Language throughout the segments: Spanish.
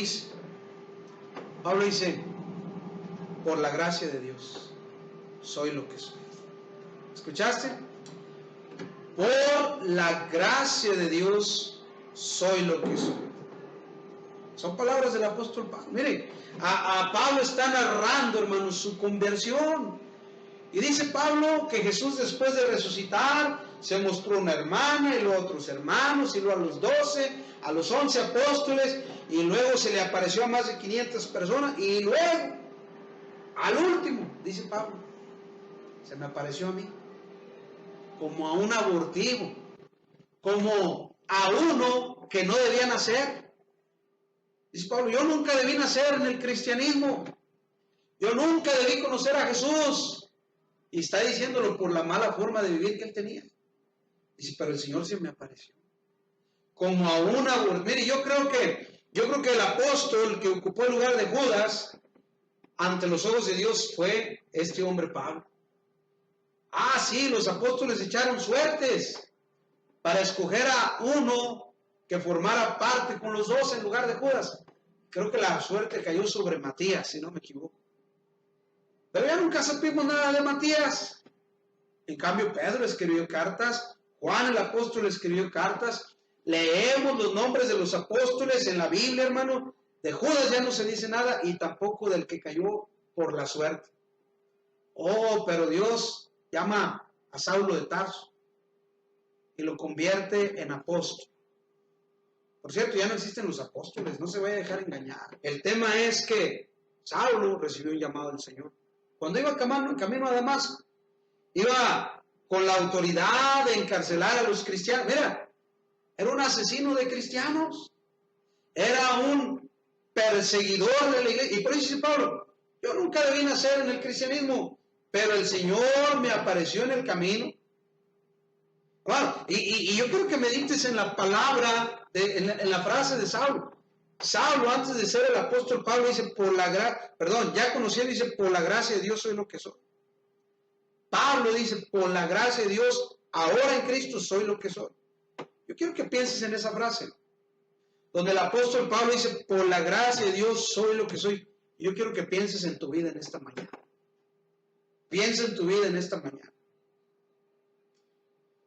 dice? Pablo dice, por la gracia de Dios, soy lo que soy. ¿Escuchaste? Por la gracia de Dios, soy lo que soy. Son palabras del apóstol Pablo. Mire, a Pablo está narrando, hermanos, su conversión. Y dice Pablo que Jesús, después de resucitar, se mostró a una hermana, y luego a otros hermanos, y luego a los 12, a los 11 apóstoles, y luego se le apareció a más de 500 personas, y luego, al último, dice Pablo, se me apareció a mí, como a un abortivo, como a uno que no debía nacer. Dice Pablo, yo nunca debí nacer en el cristianismo, yo nunca debí conocer a Jesús. Y está diciéndolo por la mala forma de vivir que él tenía. Dice, pero el Señor se me apareció como a una... Mire, yo creo que el apóstol que ocupó el lugar de Judas ante los ojos de Dios fue este hombre Pablo. Ah, sí, los apóstoles echaron suertes para escoger a uno que formara parte con los dos en lugar de Judas. Creo que la suerte cayó sobre Matías, si no me equivoco. Pero ya nunca supimos nada de Matías. En cambio, Pedro escribió cartas, Juan el apóstol escribió cartas, leemos los nombres de los apóstoles en la Biblia, hermano. De Judas ya no se dice nada, y tampoco del que cayó por la suerte. Oh, pero Dios llama a Saulo de Tarso y lo convierte en apóstol. Por cierto, ya no existen los apóstoles, no se vaya a dejar engañar. El tema es que Saulo recibió un llamado del Señor. Cuando iba camino a Damasco, iba con la autoridad de encarcelar a los cristianos. Mira, era un asesino de cristianos, era un perseguidor de la iglesia. Y por eso dice Pablo, yo nunca debí nacer en el cristianismo, pero el Señor me apareció en el camino. Bueno, y yo quiero que medites en la palabra, en la frase de Saulo. Saulo, antes de ser el apóstol Pablo, dice, ya conociendo, dice, por la gracia de Dios soy lo que soy. Pablo dice, por la gracia de Dios, ahora en Cristo soy lo que soy. Yo quiero que pienses en esa frase, donde el apóstol Pablo dice, por la gracia de Dios soy lo que soy. Yo quiero que pienses en tu vida en esta mañana. Piensa en tu vida en esta mañana.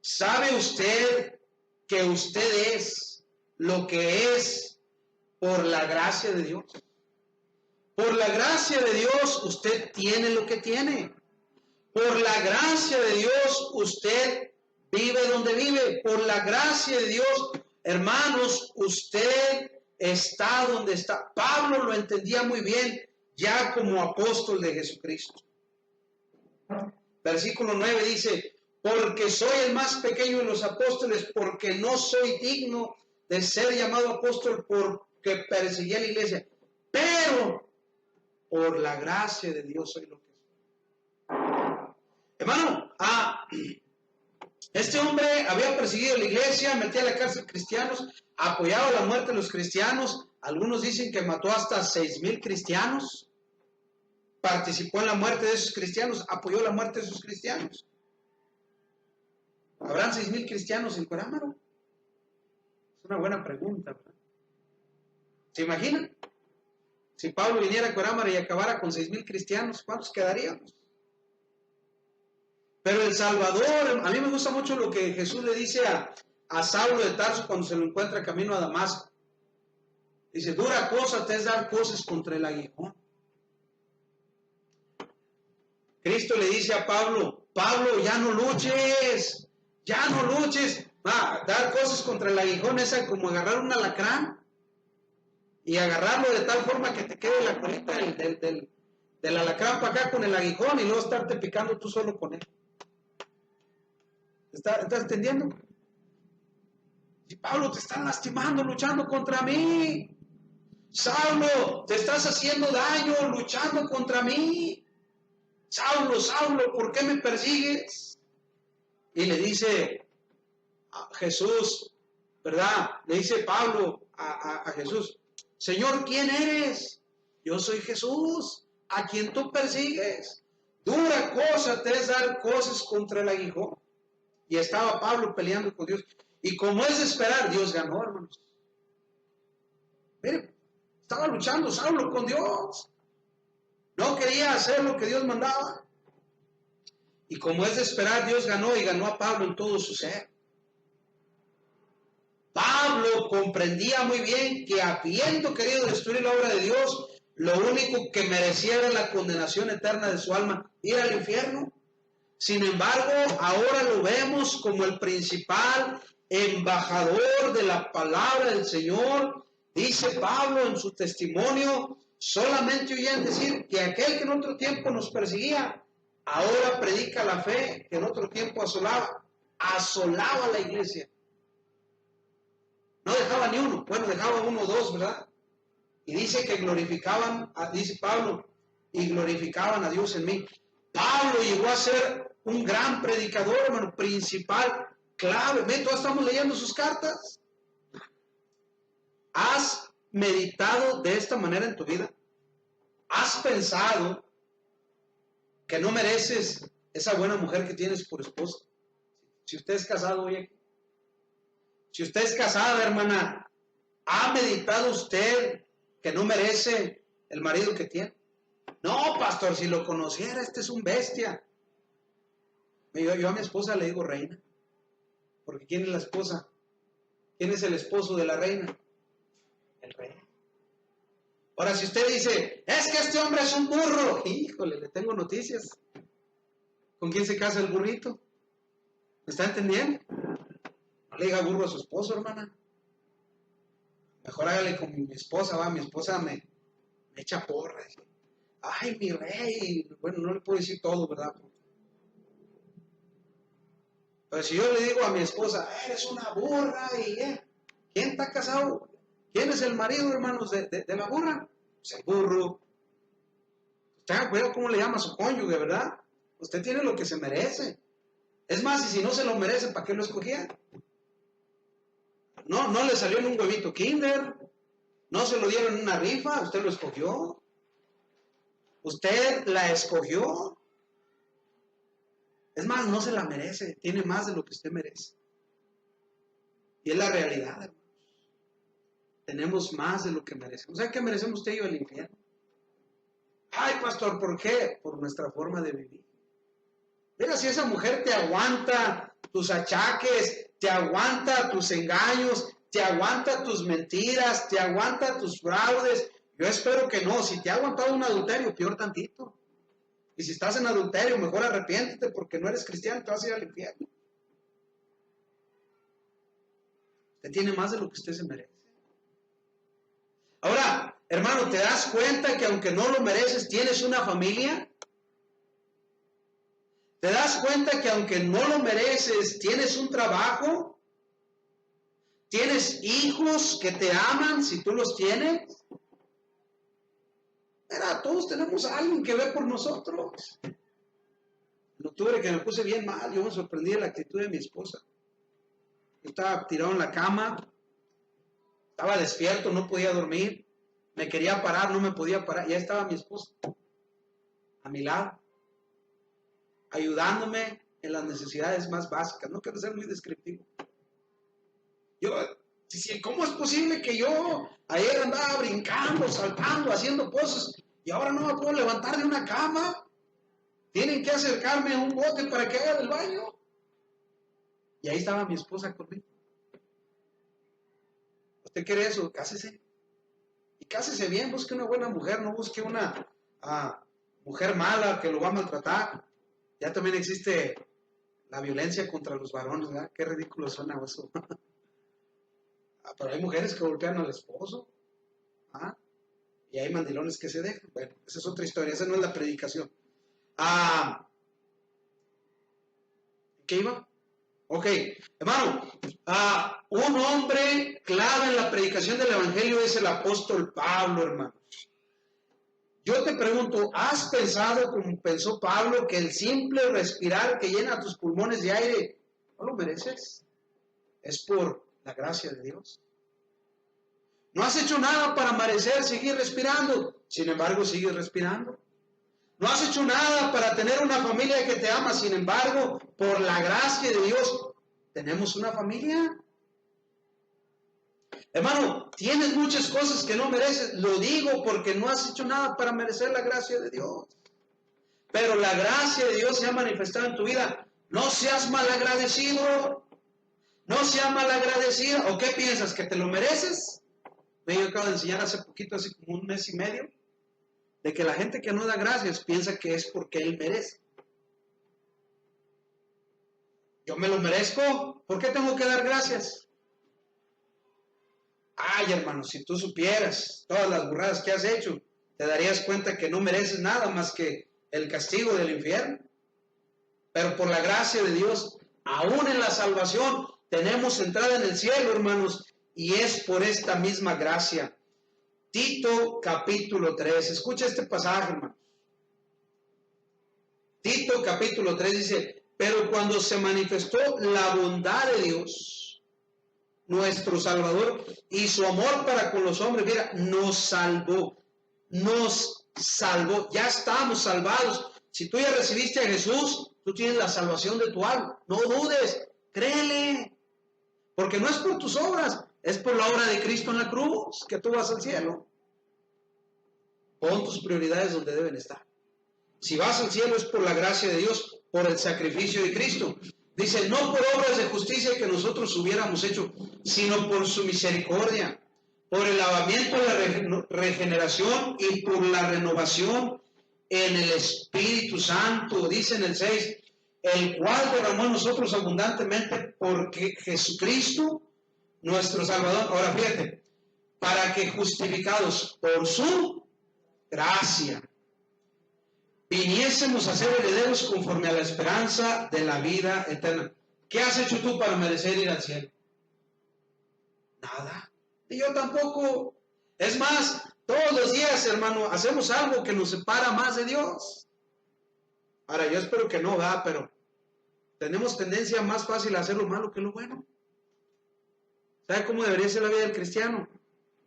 ¿Sabe usted que usted es lo que es por la gracia de Dios? Por la gracia de Dios usted tiene lo que tiene. Por la gracia de Dios usted vive donde vive. Por la gracia de Dios, hermanos, usted está donde está. Pablo lo entendía muy bien ya como apóstol de Jesucristo. Versículo 9 dice, porque soy el más pequeño de los apóstoles, porque no soy digno de ser llamado apóstol porque perseguí a la iglesia, pero por la gracia de Dios soy lo que soy. Hermano, este hombre había perseguido a la iglesia, metía a la cárcel cristianos, apoyaba la muerte de los cristianos. Algunos dicen que mató hasta 6,000 cristianos, participó en la muerte de esos cristianos, apoyó la muerte de esos cristianos. ¿Habrán 6,000 cristianos en Cuerámaro? Es una buena pregunta, ¿verdad? ¿Se imaginan? Si Pablo viniera a Cuerámaro y acabara con 6,000 cristianos, ¿cuántos quedaríamos? Pero el Salvador, a mí me gusta mucho lo que Jesús le dice a Saulo de Tarso cuando se lo encuentra camino a Damasco. Dice, dura cosa te es dar cosas contra el aguijón. Cristo le dice a Pablo, ya no luches, dar cosas contra el aguijón es como agarrar un alacrán y agarrarlo de tal forma que te quede la colita del alacrán para acá con el aguijón y luego estarte picando tú solo con él. ¿Estás entendiendo? Y Pablo, te están lastimando, luchando contra mí. Saulo, te estás haciendo daño, luchando contra mí. Saulo, ¿por qué me persigues? Y le dice a Jesús, ¿verdad? Le dice Pablo a Jesús, Señor, ¿quién eres? Yo soy Jesús, a quien tú persigues. Dura cosa te es dar cosas contra el aguijón. Y estaba Pablo peleando con Dios. Y como es de esperar, Dios ganó, hermanos. Miren, Estaba luchando Saulo con Dios. No quería hacer lo que Dios mandaba. Y como es de esperar, Dios ganó y ganó a Pablo en todo su ser. Pablo comprendía muy bien que habiendo querido destruir la obra de Dios, lo único que merecía era la condenación eterna de su alma, ir al infierno. Sin embargo, ahora lo vemos como el principal embajador de la palabra del Señor. Dice Pablo en su testimonio, solamente oían decir que aquel que en otro tiempo nos perseguía, ahora predica la fe que en otro tiempo asolaba a la iglesia. No dejaba ni uno, bueno, dejaba uno o dos, ¿verdad? Y dice que glorificaban, dice Pablo, y glorificaban a Dios en mí. Pablo llegó a ser un gran predicador, hermano, principal, clave. Todos estamos leyendo sus cartas. ¿Has meditado de esta manera en tu vida? ¿Has pensado que no mereces esa buena mujer que tienes por esposa? Si usted es casado, oye, si usted es casada, hermana, ¿ha meditado usted que no merece el marido que tiene? No, pastor, si lo conociera, este es un bestia. Yo a mi esposa le digo reina, porque ¿quién es la esposa? ¿Quién es el esposo de la reina? El rey. Ahora, si usted dice, es que este hombre es un burro, híjole, le tengo noticias. ¿Con quién se casa el burrito? ¿Me está entendiendo? No le diga burro a su esposo, hermana. Mejor hágale con mi esposa, va, mi esposa me echa porras. Ay, mi rey, bueno, no le puedo decir todo, ¿verdad? Pero si yo le digo a mi esposa, eres una burra, y ¿quién está casado? ¿Quién es el marido, hermanos, de la burra? Pues el burro. Tenga cuidado cómo le llama a su cónyuge, ¿verdad? Usted tiene lo que se merece. Es más, y si no se lo merece, ¿para qué lo escogía? No le salió en un huevito Kinder, no se lo dieron en una rifa, usted lo escogió. Usted la escogió. Es más, no se la merece, tiene más de lo que usted merece. Y es la realidad, hermanos. Tenemos más de lo que merecemos. ¿Sabe qué merecemos usted y yo el infierno? Ay, pastor, ¿por qué? Por nuestra forma de vivir. Mira, si esa mujer te aguanta tus achaques, te aguanta tus engaños, te aguanta tus mentiras, te aguanta tus fraudes. Yo espero que no. Si te ha aguantado un adulterio, peor tantito. Y si estás en adulterio, mejor arrepiéntete porque no eres cristiano, te vas a ir al infierno. Usted tiene más de lo que usted se merece. Ahora, hermano, ¿te das cuenta que aunque no lo mereces, tienes una familia? ¿Te das cuenta que aunque no lo mereces, tienes un trabajo? ¿Tienes hijos que te aman si tú los tienes? Mira, todos tenemos a alguien que ve por nosotros. En octubre que me puse bien mal, yo me sorprendí de la actitud de mi esposa. Yo estaba tirado en la cama, estaba despierto, no podía dormir, me quería parar, no me podía parar, ya estaba mi esposa a mi lado, ayudándome en las necesidades más básicas. No quiero ser muy descriptivo. ¿Cómo es posible que yo ayer andaba brincando, saltando, haciendo cosas y ahora no me puedo levantar de una cama? Tienen que acercarme a un bote para que haga del baño. Y ahí estaba mi esposa conmigo. ¿Usted quiere eso? Cásese. Y cásese bien, busque una buena mujer, no busque una mujer mala que lo va a maltratar. Ya también existe la violencia contra los varones, ¿verdad? Qué ridículo suena eso. Pero hay mujeres que golpean al esposo. Y hay mandilones que se dejan. Bueno, esa es otra historia, esa no es la predicación. ¿Qué iba? Ok, hermano, un hombre clave en la predicación del evangelio es el apóstol Pablo, hermanos. Yo te pregunto, ¿has pensado como pensó Pablo que el simple respirar que llena tus pulmones de aire no lo mereces? Es por la gracia de Dios. No has hecho nada para merecer seguir respirando, sin embargo sigues respirando. No has hecho nada para tener una familia que te ama, sin embargo, por la gracia de Dios, tenemos una familia. Hermano, tienes muchas cosas que no mereces. Lo digo porque no has hecho nada para merecer la gracia de Dios. Pero la gracia de Dios se ha manifestado en tu vida. No seas malagradecido. No seas malagradecida. ¿O qué piensas? ¿Que te lo mereces? Yo acabo de enseñar hace poquito, hace como un mes y medio, de que la gente que no da gracias piensa que es porque él merece. Yo me lo merezco. ¿Por qué tengo que dar gracias? Ay, hermano, si tú supieras todas las burradas que has hecho, te darías cuenta que no mereces nada más que el castigo del infierno. Pero por la gracia de Dios, aún en la salvación, tenemos entrada en el cielo, hermanos, y es por esta misma gracia. Tito capítulo 3, escucha este pasaje, hermanos. Tito capítulo 3 dice, pero cuando se manifestó la bondad de Dios, nuestro Salvador, y su amor para con los hombres, mira, nos salvó, ya estamos salvados. Si tú ya recibiste a Jesús, tú tienes la salvación de tu alma, no dudes, créele, porque no es por tus obras, es por la obra de Cristo en la cruz, que tú vas al cielo. Pon tus prioridades donde deben estar. Si vas al cielo es por la gracia de Dios, por el sacrificio de Cristo. Dice, no por obras de justicia que nosotros hubiéramos hecho, sino por su misericordia, por el lavamiento de la regeneración y por la renovación en el Espíritu Santo. Dice en el 6, el cual derramó en nosotros abundantemente porque Jesucristo, nuestro Salvador. Ahora fíjate, para que justificados por su gracia, viniésemos a ser herederos conforme a la esperanza de la vida eterna. ¿Qué has hecho tú para merecer ir al cielo? Nada. Y yo tampoco. Es más, todos los días, hermano, hacemos algo que nos separa más de Dios. Ahora, yo espero que no, ¿verdad? Pero tenemos tendencia más fácil a hacer lo malo que lo bueno. ¿Sabe cómo debería ser la vida del cristiano?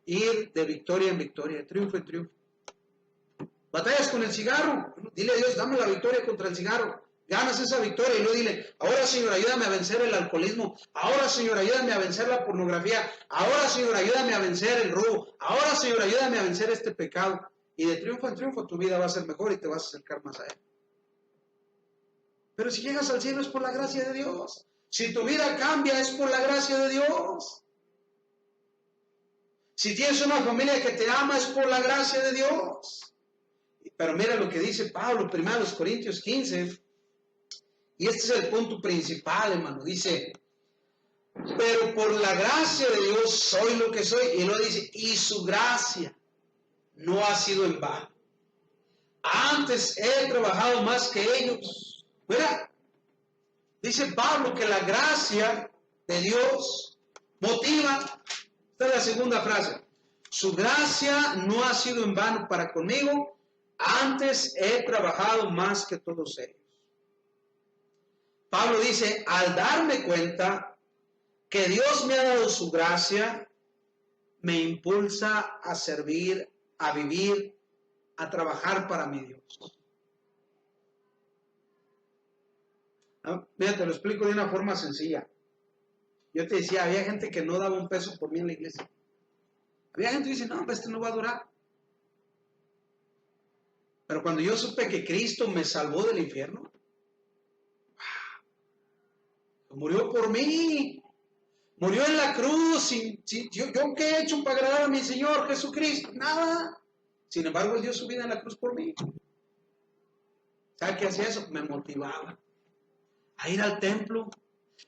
Ir de victoria en victoria, de triunfo en triunfo. Batallas con el cigarro, dile a Dios, dame la victoria contra el cigarro, ganas esa victoria y luego dile, ahora Señor, ayúdame a vencer el alcoholismo, ahora Señor, ayúdame a vencer la pornografía, ahora Señor, ayúdame a vencer el robo, ahora Señor, ayúdame a vencer este pecado, y de triunfo en triunfo tu vida va a ser mejor y te vas a acercar más a Él. Pero si llegas al cielo es por la gracia de Dios, si tu vida cambia es por la gracia de Dios, si tienes una familia que te ama es por la gracia de Dios. Pero mira lo que dice Pablo, 1 Corintios 15, y este es el punto principal, hermano, dice, pero por la gracia de Dios soy lo que soy, y luego dice, y su gracia no ha sido en vano. Antes he trabajado más que ellos. Mira, dice Pablo que la gracia de Dios motiva, esta es la segunda frase, su gracia no ha sido en vano para conmigo, antes he trabajado más que todos ellos. Pablo dice, al darme cuenta que Dios me ha dado su gracia, me impulsa a servir, a vivir, a trabajar para mi Dios. Mira, te lo explico de una forma sencilla. Yo te decía, había gente que no daba un peso por mí en la iglesia. Había gente que dice, no, este no va a durar. Pero cuando yo supe que Cristo me salvó del infierno, murió por mí, murió en la cruz, ¿yo qué he hecho para agradar a mi Señor Jesucristo? Nada. Sin embargo, Él dio su vida en la cruz por mí. ¿Sabe qué hacía eso? Me motivaba a ir al templo.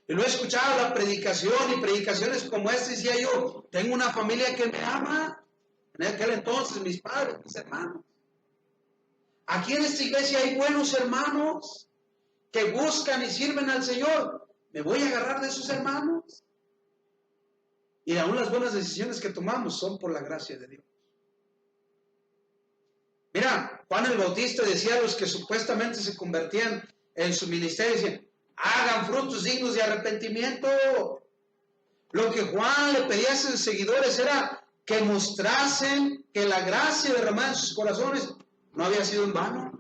Y luego escuchaba la predicación y predicaciones como esta, decía yo, tengo una familia que me ama. En aquel entonces, mis padres, mis hermanos. Aquí en esta iglesia hay buenos hermanos que buscan y sirven al Señor. ¿Me voy a agarrar de esos hermanos? Y aún las buenas decisiones que tomamos son por la gracia de Dios. Mira, Juan el Bautista decía a los que supuestamente se convertían en su ministerio, decían, hagan frutos dignos de arrepentimiento. Lo que Juan le pedía a sus seguidores era que mostrasen que la gracia derramada en sus corazones no había sido en vano.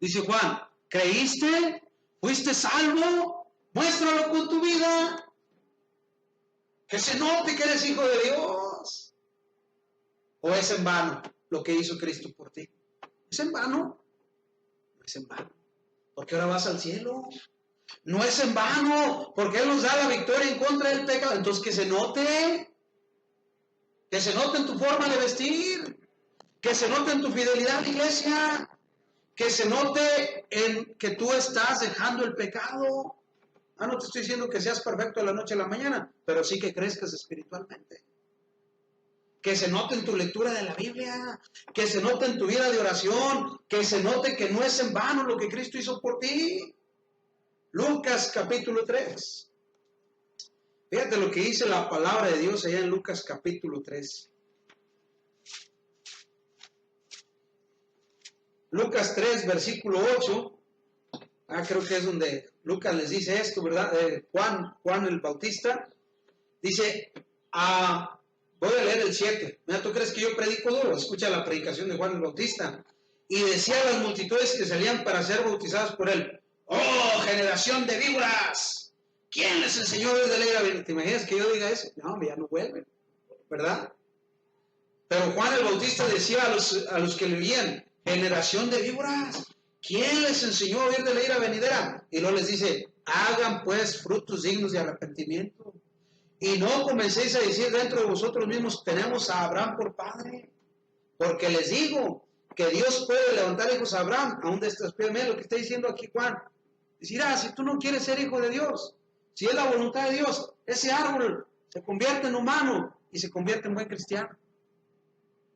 Dice Juan, ¿creíste? ¿Fuiste salvo? Muéstralo con tu vida. Que se note que eres hijo de Dios. ¿O es en vano lo que hizo Cristo por ti? ¿Es en vano? No es en vano. Porque ahora vas al cielo. No es en vano, porque Él nos da la victoria en contra del pecado. Entonces que se note en tu forma de vestir, que se note en tu fidelidad a la iglesia, que se note en que tú estás dejando el pecado. No te estoy diciendo que seas perfecto de la noche a la mañana, pero sí que crezcas espiritualmente. Que se note en tu lectura de la Biblia, que se note en tu vida de oración, que se note que no es en vano lo que Cristo hizo por ti. Lucas capítulo 3. Fíjate lo que dice la palabra de Dios allá en Lucas capítulo 3. Lucas 3, versículo 8. Creo que es donde Lucas les dice esto, ¿verdad? Juan el Bautista dice, voy a leer el 7. Mira, ¿tú crees que yo predico duro? Escucha la predicación de Juan el Bautista. Y decía a las multitudes que salían para ser bautizadas por él: ¡Oh, generación de víboras! ¿Quién les enseñó desde la ira venidera? ¿Te imaginas que yo diga eso? No, ya no vuelven, ¿verdad? Pero Juan el Bautista decía a los que le oían: generación de víboras, ¿quién les enseñó a oír de la ira venidera? Y luego les dice: hagan pues frutos dignos de arrepentimiento. Y no comencéis a decir dentro de vosotros mismos: tenemos a Abraham por padre. Porque les digo que Dios puede levantar hijos a Abraham, aún de estas piedras. Mira lo que está diciendo aquí Juan. Decir, si tú no quieres ser hijo de Dios, si es la voluntad de Dios, ese árbol se convierte en humano y se convierte en buen cristiano.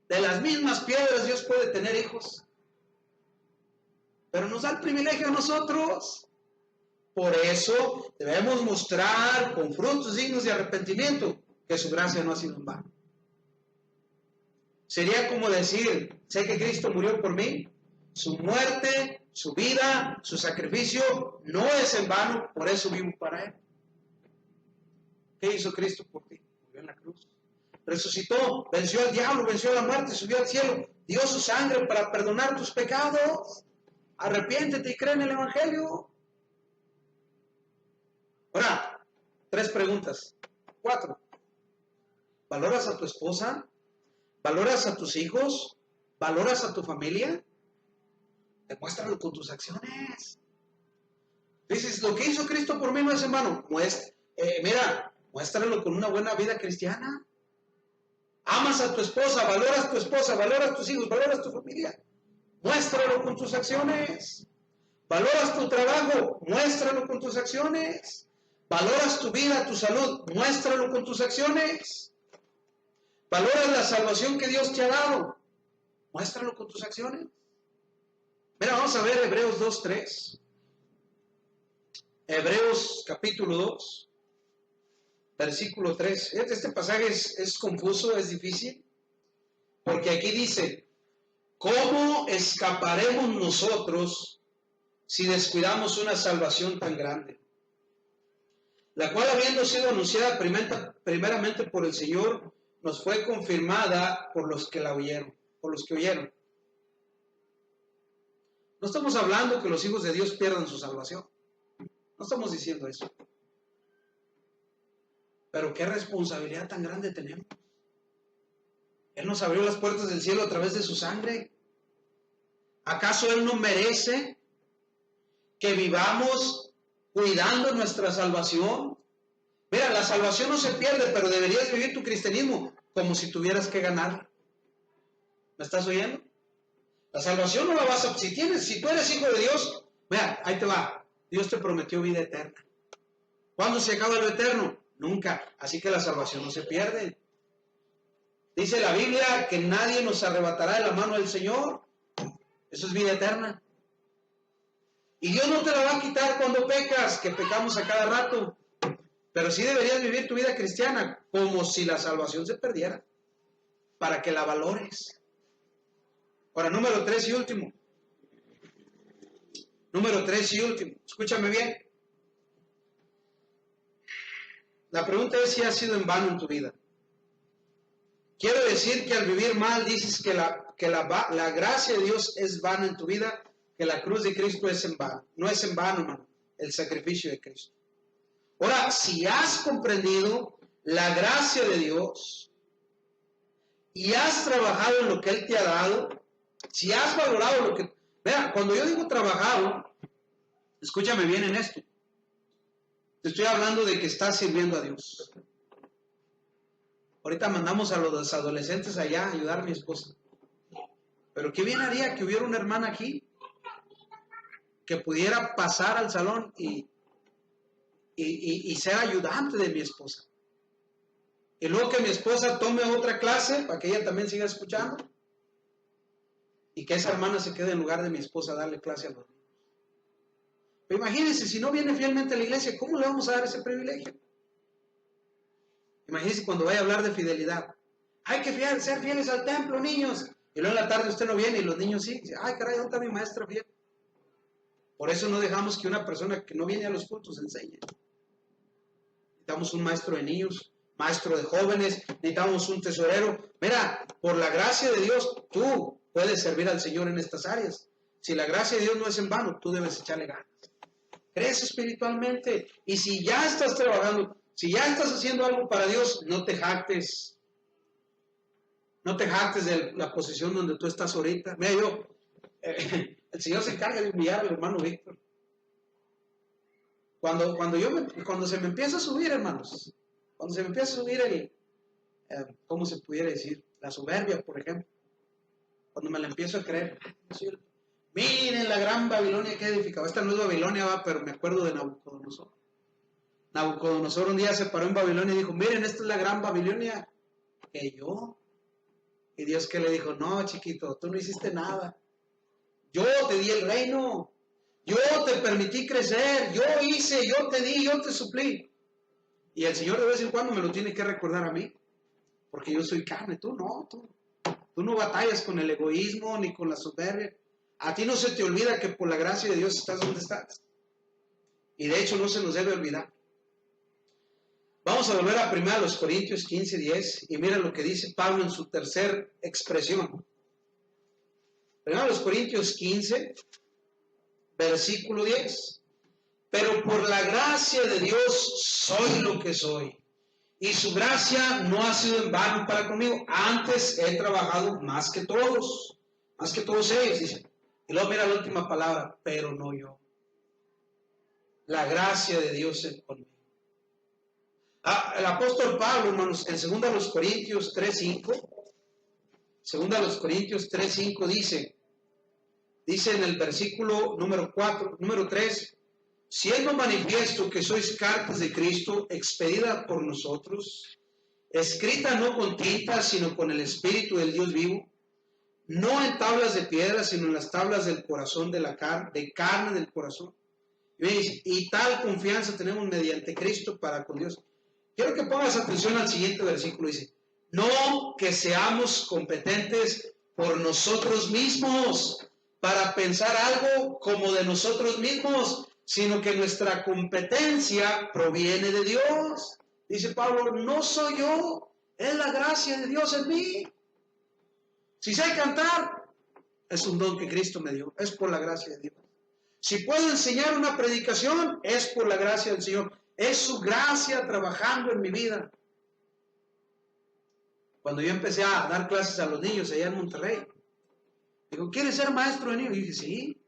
De las mismas piedras Dios puede tener hijos. Pero nos da el privilegio a nosotros. Por eso debemos mostrar con frutos dignos de arrepentimiento que su gracia no ha sido en vano. Sería como decir: sé que Cristo murió por mí, su muerte, su vida, su sacrificio no es en vano, por eso vivo para Él. ¿Qué hizo Cristo por ti? Murió en la cruz. Resucitó, venció al diablo, venció a la muerte, subió al cielo, dio su sangre para perdonar tus pecados. Arrepiéntete y cree en el Evangelio. Ahora, 3 preguntas. 4. ¿Valoras a tu esposa? ¿Valoras a tus hijos? ¿Valoras a tu familia? Demuéstralo con tus acciones. Dices, lo que hizo Cristo por mí no es en vano. Muéstralo con una buena vida cristiana. Amas a tu esposa, valoras tus hijos, valoras tu familia. Muéstralo con tus acciones. Valoras tu trabajo, muéstralo con tus acciones. Valoras tu vida, tu salud, muéstralo con tus acciones. Valoras la salvación que Dios te ha dado, muéstralo con tus acciones. Mira, vamos a ver Hebreos 2:3. Hebreos capítulo 2, versículo 3. Este pasaje es confuso, es difícil, porque aquí dice: ¿cómo escaparemos nosotros si descuidamos una salvación tan grande? La cual, habiendo sido anunciada primeramente por el Señor, nos fue confirmada por los que la oyeron, por los que oyeron. No estamos hablando que los hijos de Dios pierdan su salvación. No estamos diciendo eso. Pero qué responsabilidad tan grande tenemos. Él nos abrió las puertas del cielo a través de su sangre. ¿Acaso Él no merece que vivamos cuidando nuestra salvación? Mira, la salvación no se pierde, pero deberías vivir tu cristianismo como si tuvieras que ganar. ¿Me estás oyendo? La salvación no la vas a... Si tú eres hijo de Dios, mira, ahí te va. Dios te prometió vida eterna. ¿Cuándo se acaba lo eterno? Nunca. Así que la salvación no se pierde. Dice la Biblia que nadie nos arrebatará de la mano del Señor. Eso es vida eterna. Y Dios no te la va a quitar cuando pecas, que pecamos a cada rato. Pero sí deberías vivir tu vida cristiana como si la salvación se perdiera, para que la valores. Ahora, número 3 y último. Escúchame bien. La pregunta es si ha sido en vano en tu vida. Quiero decir que al vivir mal dices que la gracia de Dios es vana en tu vida, que la cruz de Cristo es en vano. No es en vano, hermano, el sacrificio de Cristo. Ahora, si has comprendido la gracia de Dios y has trabajado en lo que Él te ha dado, si has valorado lo que... Vea, cuando yo digo trabajado, escúchame bien en esto. Te estoy hablando de que estás sirviendo a Dios. Ahorita mandamos a los adolescentes allá a ayudar a mi esposa. Pero qué bien haría que hubiera una hermana aquí que pudiera pasar al salón y ser ayudante de mi esposa. Y luego que mi esposa tome otra clase para que ella también siga escuchando. Y que esa hermana se quede en lugar de mi esposa a darle clase a los niños. Pero imagínense, si no viene fielmente a la iglesia, ¿cómo le vamos a dar ese privilegio? Imagínense cuando vaya a hablar de fidelidad. Hay que ser fieles al templo, niños. Y luego en la tarde usted no viene y los niños sí. Ay, caray, ¿dónde está mi maestra fiel? Por eso no dejamos que una persona que no viene a los cultos enseñe. Necesitamos un maestro de niños, maestro de jóvenes, necesitamos un tesorero. Mira, por la gracia de Dios, tú puedes servir al Señor en estas áreas. Si la gracia de Dios no es en vano, tú debes echarle ganas. Crece espiritualmente. Y si ya estás trabajando, si ya estás haciendo algo para Dios, no te jactes. No te jactes de la posición donde tú estás ahorita. Mira, el Señor se encarga de humillar al hermano Víctor. Cuando se me empieza a subir, hermanos, cuando se me empieza a subir ¿cómo se pudiera decir? La soberbia, por ejemplo. Cuando me la empiezo a creer. Miren la gran Babilonia que he edificado. Esta no es Babilonia, pero me acuerdo de Nabucodonosor. Nabucodonosor un día se paró en Babilonia y dijo, miren, esta es la gran Babilonia que yo. Y Dios que le dijo, no, chiquito, tú no hiciste nada. Yo te di el reino. Yo te permití crecer. Yo hice, yo te di, yo te suplí. Y el Señor de vez en cuando me lo tiene que recordar a mí. Porque yo soy carne, tú no. Tú no batallas con el egoísmo ni con la soberbia. A ti no se te olvida que por la gracia de Dios estás donde estás. Y de hecho no se nos debe olvidar. Vamos a volver a 1 Corintios 15:10 y mira lo que dice Pablo en su tercera expresión. 1 Corintios 15, versículo 10. Pero por la gracia de Dios soy lo que soy. Y su gracia no ha sido en vano para conmigo. Antes he trabajado más que todos ellos, dice. Y luego mira la última palabra, pero no yo. La gracia de Dios es conmigo. El apóstol Pablo, hermanos, en 2 Corintios 3:5, 2 Corintios 3:5 dice en el versículo número 3, siendo manifiesto que sois cartas de Cristo, expedida por nosotros, escrita no con tinta, sino con el Espíritu del Dios vivo, no en tablas de piedra, sino en las tablas del corazón de carne del corazón. Y tal confianza tenemos mediante Cristo para con Dios. Quiero que pongas atención al siguiente versículo, dice, no que seamos competentes por nosotros mismos para pensar algo como de nosotros mismos, sino que nuestra competencia proviene de Dios. Dice Pablo, no soy yo, es la gracia de Dios en mí. Si sé cantar, es un don que Cristo me dio, es por la gracia de Dios. Si puedo enseñar una predicación, es por la gracia del Señor. Es su gracia trabajando en mi vida. Cuando yo empecé a dar clases a los niños allá en Monterrey, digo, ¿quieres ser maestro de niños? Y dije, sí.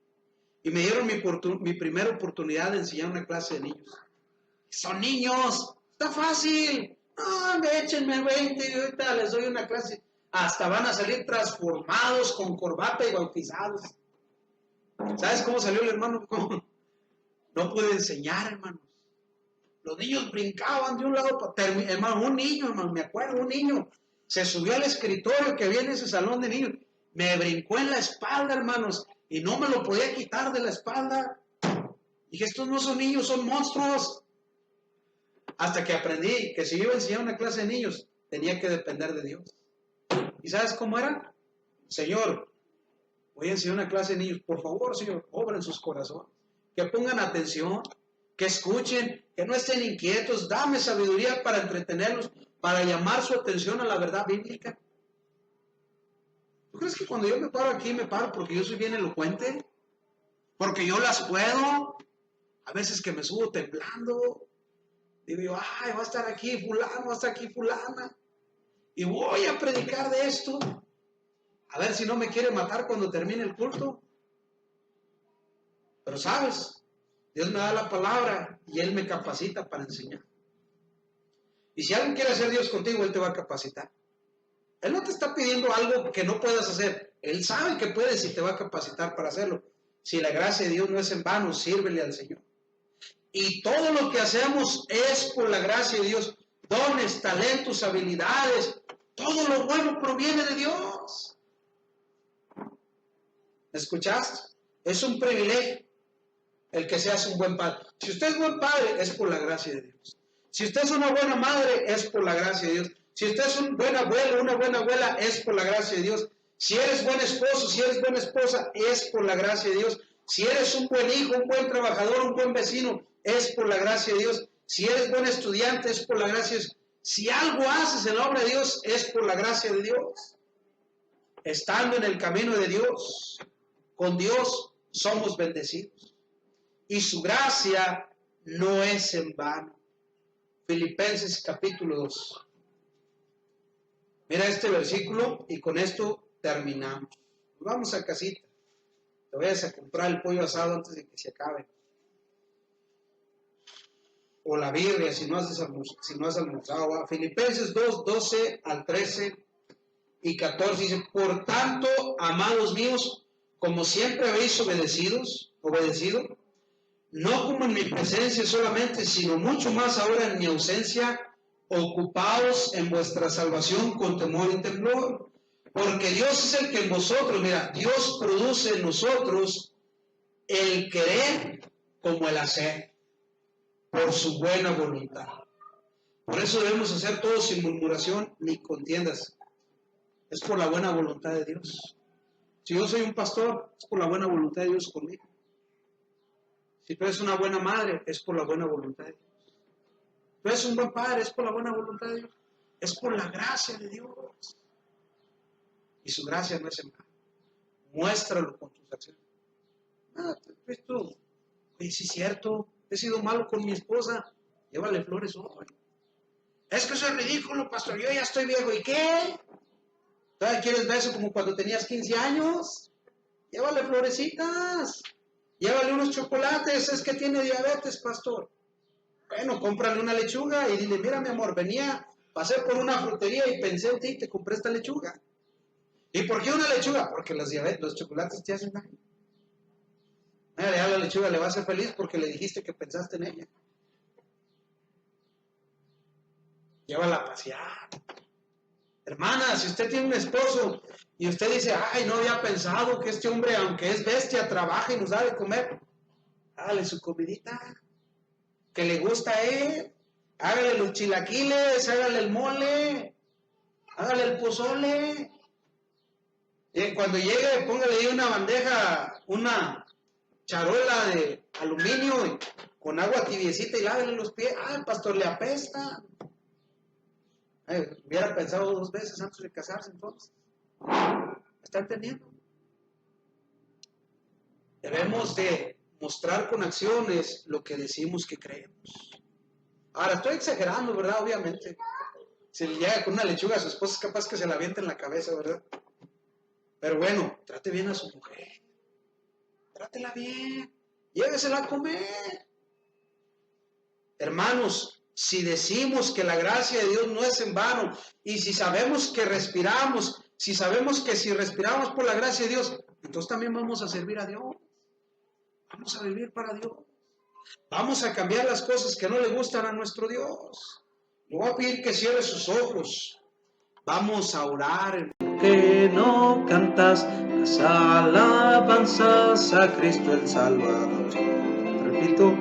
Y me dieron mi primera oportunidad de enseñar una clase de niños. Son niños, está fácil. No, échenme 20 y ahorita les doy una clase. Hasta van a salir transformados con corbata y bautizados. ¿Sabes cómo salió el hermano? No pude enseñar, hermanos. Los niños brincaban de un lado para otro. Hermano, un niño, me acuerdo, un niño se subió al escritorio que había en ese salón de niños. Me brincó en la espalda, hermanos, y no me lo podía quitar de la espalda. Dije, estos no son niños, son monstruos. Hasta que aprendí que si iba a enseñar una clase de niños, tenía que depender de Dios. ¿Y sabes cómo era? Señor, voy a enseñar una clase de niños. Por favor, Señor, obra en sus corazones. Que pongan atención, que escuchen, que no estén inquietos. Dame sabiduría para entretenerlos, para llamar su atención a la verdad bíblica. ¿Tú crees que cuando yo me paro aquí, me paro porque yo soy bien elocuente? Porque yo las puedo. A veces que me subo temblando. Digo yo, ay, va a estar aquí fulano, va a estar aquí fulana. Y voy a predicar de esto. A ver si no me quiere matar cuando termine el culto. Pero sabes, Dios me da la palabra y Él me capacita para enseñar. Y si alguien quiere hacer Dios contigo, Él te va a capacitar. Él no te está pidiendo algo que no puedas hacer. Él sabe que puedes y te va a capacitar para hacerlo. Si la gracia de Dios no es en vano, sírvele al Señor. Y todo lo que hacemos es por la gracia de Dios. Dones, talentos, habilidades, todo lo bueno proviene de Dios. ¿Me escuchaste? Es un privilegio el que seas un buen padre. Si usted es buen padre, es por la gracia de Dios. Si usted es una buena madre, es por la gracia de Dios. Si usted es un buen abuelo, una buena abuela, es por la gracia de Dios. Si eres buen esposo, si eres buena esposa, es por la gracia de Dios. Si eres un buen hijo, un buen trabajador, un buen vecino, es por la gracia de Dios. Si eres buen estudiante, es por la gracia de Dios. Si algo haces en la obra de Dios, es por la gracia de Dios. Estando en el camino de Dios, con Dios somos bendecidos. Y su gracia no es en vano. Filipenses capítulo 2. Mira este versículo y con esto terminamos. Vamos a casita. Te vayas a comprar el pollo asado antes de que se acabe. O la birria si no has almorzado. ¿Va? Filipenses 2, 12 al 13 y 14 dice, por tanto, amados míos, como siempre habéis obedecido, no como en mi presencia solamente, sino mucho más ahora en mi ausencia, ocupaos en vuestra salvación con temor y temblor, porque Dios es el que en vosotros, mira, Dios produce en nosotros el querer como el hacer, por su buena voluntad. Por eso debemos hacer todo sin murmuración ni contiendas. Es por la buena voluntad de Dios. Si yo soy un pastor, es por la buena voluntad de Dios conmigo. Si tú eres una buena madre, es por la buena voluntad de Dios. Tú eres un buen padre, es por la buena voluntad de Dios. Es por la gracia de Dios. Y su gracia no es en vano. Muéstralo con tus acciones. Tú, oye, sí es cierto, he sido malo con mi esposa. Llévale flores hoy. Es que eso es ridículo, pastor. Yo ya estoy viejo. ¿Y qué? ¿Todavía quieres beso como cuando tenías 15 años? Llévale florecitas. Llévale unos chocolates. Es que tiene diabetes, pastor. Bueno, cómprale una lechuga y dile, mira mi amor, pasé por una frutería y pensé en ti y te compré esta lechuga. ¿Y por qué una lechuga? Porque los chocolates te hacen daño. Ya la lechuga le va a hacer feliz porque le dijiste que pensaste en ella. Llévala a pasear. Hermana, si usted tiene un esposo y usted dice, ay, no había pensado que este hombre, aunque es bestia, trabaja y nos da de comer, hágale su comidita, que le gusta a él, hágale los chilaquiles, hágale el mole, hágale el pozole. Y cuando llegue, póngale ahí una bandeja, una charola de aluminio con agua tibiecita y lávele los pies. Ah, el pastor le apesta. Hubiera pensado 2 veces antes de casarse entonces. ¿Está entendiendo? Debemos de mostrar con acciones lo que decimos que creemos. Ahora, estoy exagerando, ¿verdad? Obviamente. Si le llega con una lechuga a su esposa, es capaz que se la avienta en la cabeza, ¿verdad? Pero bueno, trate bien a su mujer. Trátela bien. Llévesela a comer. Hermanos, si decimos que la gracia de Dios no es en vano, y si sabemos que respiramos, si sabemos que si respiramos por la gracia de Dios, entonces también vamos a servir a Dios. Vamos a vivir para Dios. Vamos a cambiar las cosas que no le gustan a nuestro Dios. Le voy a pedir que cierre sus ojos. Vamos a orar. Que no cantas las alabanzas a Cristo el Salvador. Repito.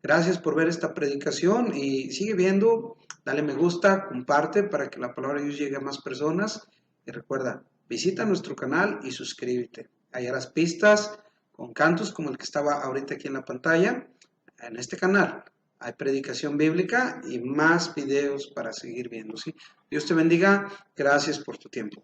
Gracias por ver esta predicación y sigue viendo, dale me gusta, comparte para que la palabra de Dios llegue a más personas. Y recuerda, visita nuestro canal y suscríbete. Hallarás pistas con cantos como el que estaba ahorita aquí en la pantalla. En este canal hay predicación bíblica y más videos para seguir viendo. ¿sí? Dios te bendiga. Gracias por tu tiempo.